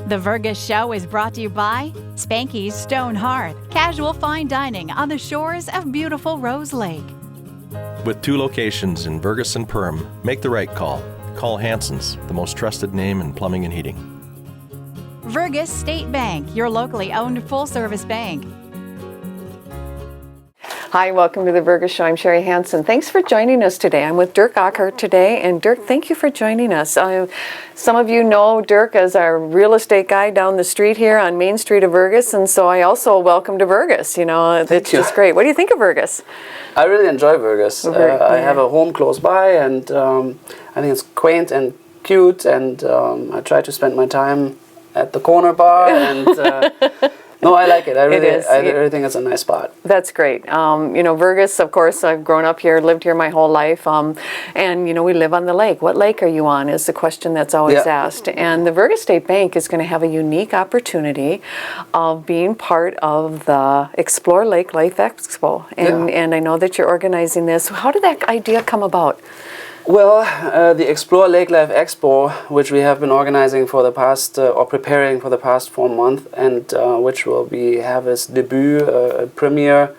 The Vergas Show is brought to you by Spanky's Stone Hearth, casual fine dining on the shores of beautiful Rose Lake. With 2 locations in Vergas and Perham, make the right call. Call Hanson's, the most trusted name in plumbing and heating. Vergas State Bank, your locally owned full-service bank. Hi, welcome to the Vergas Show. I'm Sherry Hanson. Thanks for joining us today. I'm with Dirk Ocker today, and Dirk, thank you for joining us. Some of you know Dirk as our real estate guy down the street here on Main Street of Vergas, and so I also welcome to Vergas. You know, it's just great. What do you think of Vergas? I really enjoy Vergas. I have a home close by, and I think it's quaint and cute, and I try to spend my time at the corner bar, and no, I like it. I really think it's a nice spot. That's great. You know, Vergas, of course, I've grown up here, lived here my whole life, and, you know, we live on the lake. What lake are you on is the question that's always asked. And the Vergas State Bank is going to have a unique opportunity of being part of the Explore Lake Life Expo. And I know that you're organizing this. How did that idea come about? Well, the Explore Lake Life Expo, which we have been organizing for the past, or preparing for the past 4 months, and which will have its debut, premiere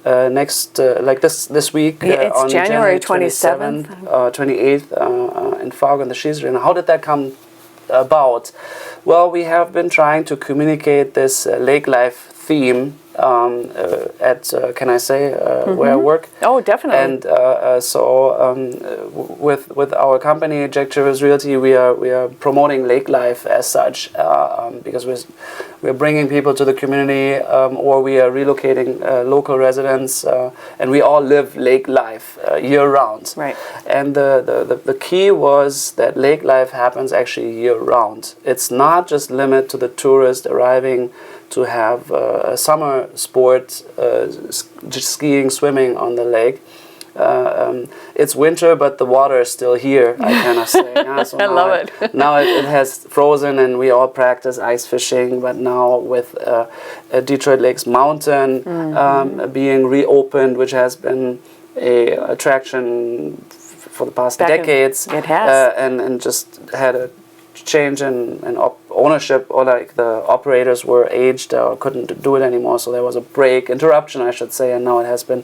next, like this week. It's on January 27th. 28th in Fargo and the Shees. And how did that come about? Well, we have been trying to communicate this lake life theme at can I say where I work? Oh, definitely. And so with our company Jack Chivers Realty, we are promoting lake life as such, because we're bringing people to the community, or we are relocating local residents, and we all live lake life year round. Right. And the key was that lake life happens actually year round. It's not just limited to the tourist arriving to have a summer sport, just skiing, swimming on the lake. It's winter, but the water is still here, I kind of say. Yeah, so I love it. Now it has frozen, and we all practice ice fishing, but now with Detroit Lakes Mountain being reopened, which has been a attraction for the past decades. It has. And just had a change in ownership, or like the operators were aged or couldn't do it anymore, so there was a interruption I should say, and now it has been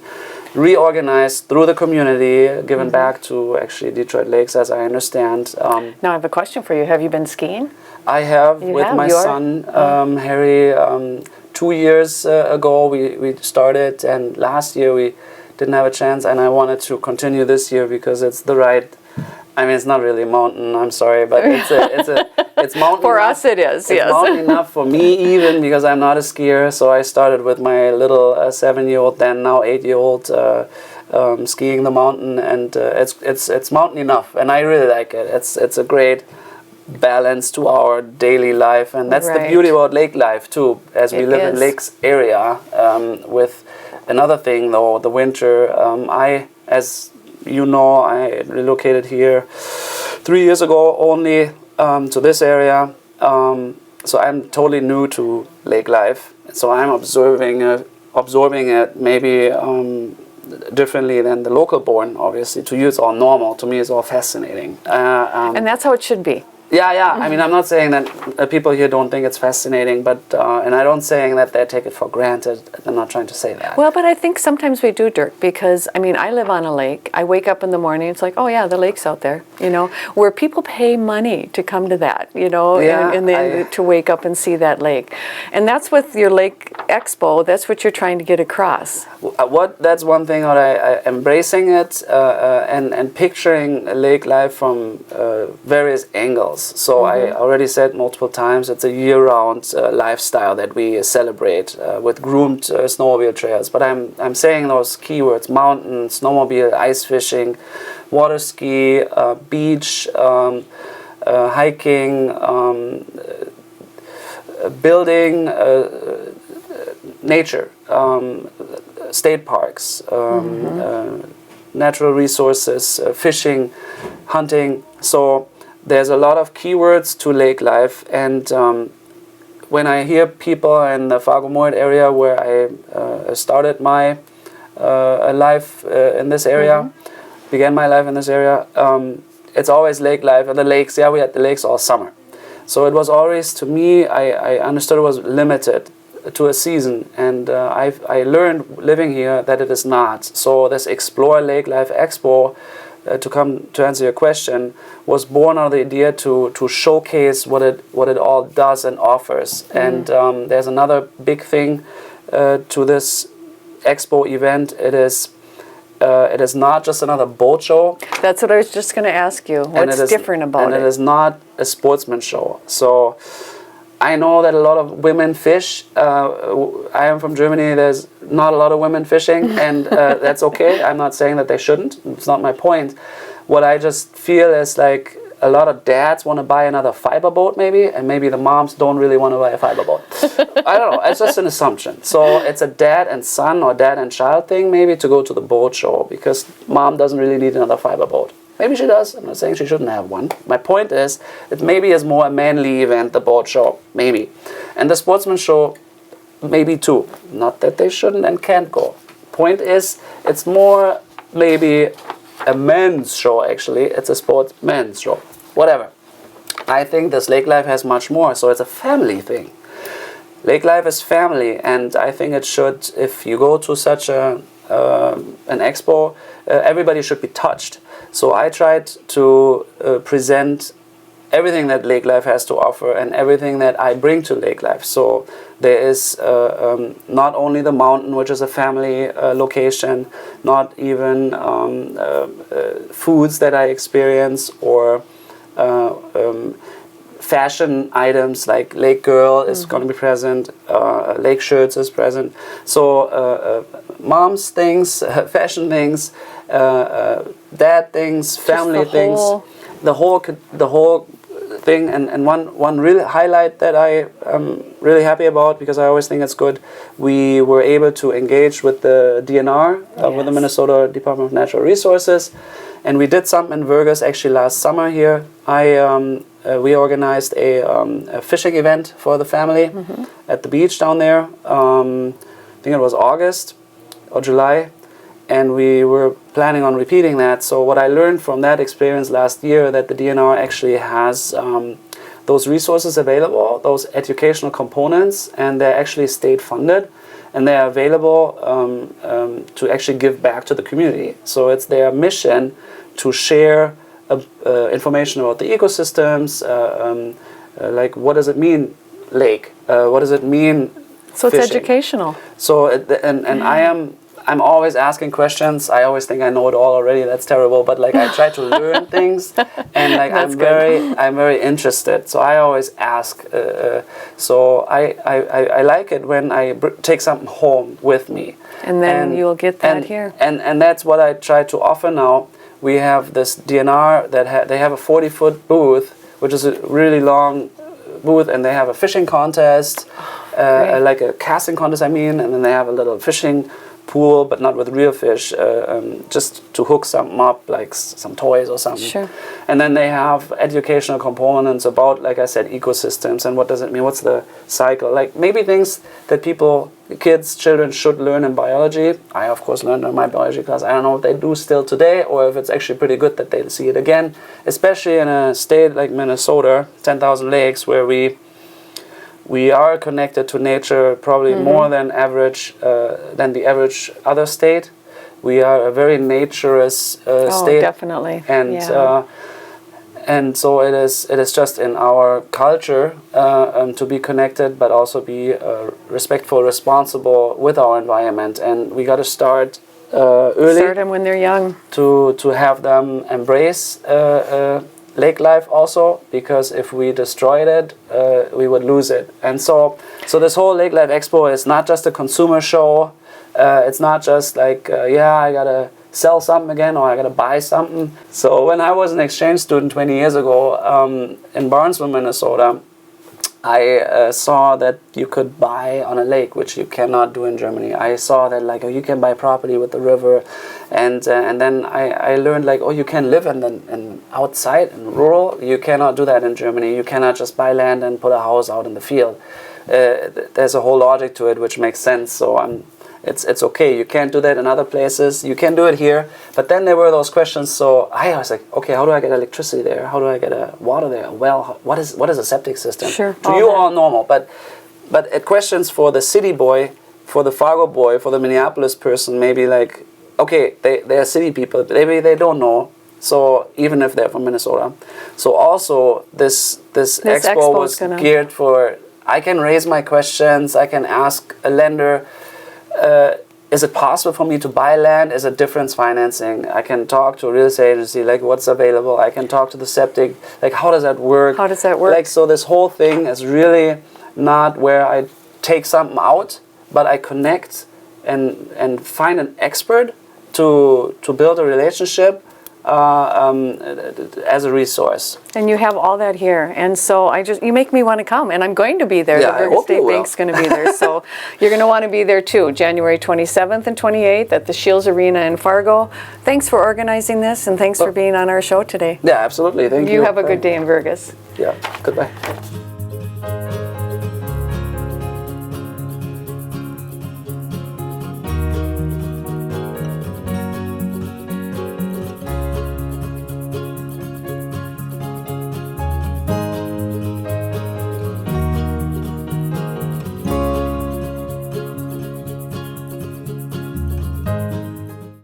reorganized through the community, given back to actually Detroit Lakes, as I understand. Now I have a question for you. Have you been skiing? I have with my son Harry. 2 years ago we started, and last year we didn't have a chance, and I wanted to continue this year because it's the right. I mean, it's not really a mountain, I'm sorry, but it's mountain for enough. us it is, it's mountain enough for me, even because I'm not a skier. So I started with my little 7-year-old, then now 8-year-old, skiing the mountain, and it's mountain enough, and I really like it. It's a great balance to our daily life, and that's the beauty about lake life too, as we live in lakes area. With another thing though, the winter, you know, I relocated here 3 years ago only to this area, so I'm totally new to lake life. So I'm absorbing it maybe differently than the local born. Obviously, to you it's all normal. To me, it's all fascinating. And that's how it should be. Yeah. I mean, I'm not saying that people here don't think it's fascinating, but and I don't saying that they take it for granted. I'm not trying to say that. Well, but I think sometimes we do, Dirk, because I mean, I live on a lake. I wake up in the morning, it's like, oh yeah, the lake's out there, you know, where people pay money to come to that, you know, and then to wake up and see that lake. And that's with your Lake Expo. That's what you're trying to get across. That's one thing that I embracing it and picturing lake life from various angles. So I already said multiple times, it's a year-round lifestyle that we celebrate with groomed snowmobile trails. But I'm saying those keywords: mountain, snowmobile, ice fishing, water ski, beach, hiking, building, nature, state parks, natural resources, fishing, hunting. So there's a lot of keywords to lake life, and when I hear people in the Fargo-Moorhead area, where I started my life in this area, began my life in this area, it's always lake life, and the lakes. Yeah, we had the lakes all summer. So it was always, to me, I understood it was limited to a season, and I learned living here that it is not. So this Explore Lake Life Expo, to answer your question, was born out of the idea to showcase what it all does and offers. And there's another big thing to this Expo event. It is not just another boat show. That's what I was just going to ask you. What's different about it? And it is not a sportsman show. So I know that a lot of women fish. I am from Germany. There's not a lot of women fishing, and that's okay. I'm not saying that they shouldn't. It's not my point. What I just feel is like a lot of dads want to buy another fiber boat, maybe, and maybe the moms don't really want to buy a fiber boat. I don't know. It's just an assumption. So it's a dad and son or dad and child thing, maybe, to go to the boat show because mom doesn't really need another fiber boat. Maybe she does. I'm not saying she shouldn't have one. My point is, it maybe is more a manly event, the boat show, maybe. And the sportsman show, maybe too. Not that they shouldn't and can't go. Point is, it's more maybe a men's show, actually. It's a sportsman's show. Whatever. I think this Lake Life has much more, so it's a family thing. Lake Life is family, and I think it should, if you go to such an expo, everybody should be touched. So I tried to present everything that Lake Life has to offer and everything that I bring to Lake Life. So there is not only the mountain, which is a family location, not even foods that I experience or fashion items like Lake Girl is going to be present, Lake Shirts is present. So mom's things, fashion things, dad things, family things, the whole thing. And one real highlight that I am really happy about, because I always think it's good, we were able to engage with the DNR, with the Minnesota Department of Natural Resources, and we did something in Vergas actually last summer here. We organized a fishing event for the family at the beach down there. I think it was August or July, and we were planning on repeating that. So what I learned from that experience last year, that the DNR actually has those resources available, those educational components, and they're actually state funded, and they're available to actually give back to the community. So it's their mission to share information about the ecosystems, like what does it mean lake, what does it mean so fishing? It's educational. So I'm always asking questions. I always think I know it all already. That's terrible. But like I try to learn things, and like I'm very interested. So I always ask. So I like it when I take something home with me. And then you'll get that here. And that's what I try to offer now. We have this DNR that they have a 40-foot booth, which is a really long booth, and they have a fishing contest, like a casting contest, and then they have a little fishing pool, but not with real fish, just to hook something up, like some toys or something. Sure. And then they have educational components about, like I said, ecosystems and what does it mean, what's the cycle, like maybe things that children should learn in biology. I, of course, learned in my biology class. I don't know if they do still today, or if it's actually pretty good that they see it again, especially in a state like Minnesota, 10,000 lakes, where we are connected to nature probably more than the average other state. We are a very naturous state. Definitely. And so it is just in our culture to be connected, but also be respectful, responsible with our environment. And we got to start early. Start them when they're young. To have them embrace lake life also, because if we destroyed it, we would lose it. And so this whole Lake Life Expo is not just a consumer show. It's not just like, I gotta sell something again, or I gotta buy something. So when I was an exchange student 20 years ago in Barnesville, Minnesota, I saw that you could buy on a lake, which you cannot do in Germany. I saw that you can buy property with the river, and then I learned you can live in outside in rural. You cannot do that in Germany. You cannot just buy land and put a house out in the field. There's a whole logic to it which makes sense. So it's okay. You can't do that in other places. You can do it here. But then there were those questions. So I was like, okay, how do I get electricity there? How do I get water there? Well, what is a septic system? Sure. To you, all normal. But questions for the city boy, for the Fargo boy, for the Minneapolis person, maybe like, okay, they're city people. Maybe they don't know. So even if they're from Minnesota. So also this expo was geared for, I can raise my questions. I can ask a lender, is it possible for me to buy land? Is it difference financing? I can talk to a real estate agency, like what's available. I can talk to the septic, like how does that work? How does that work? Like, so this whole thing is really not where I take something out, but I connect and find an expert to build a relationship as a resource. And you have all that here, and so you make me want to come, and I'm going to be there. Yeah, the Vergas State Bank's going to be there, so you're going to want to be there too, January 27th and 28th at the Shields Arena in Fargo. Thanks for organizing this, and thanks for being on our show today. Yeah, absolutely. Thank you. You have a good day in Vergas. Yeah, goodbye.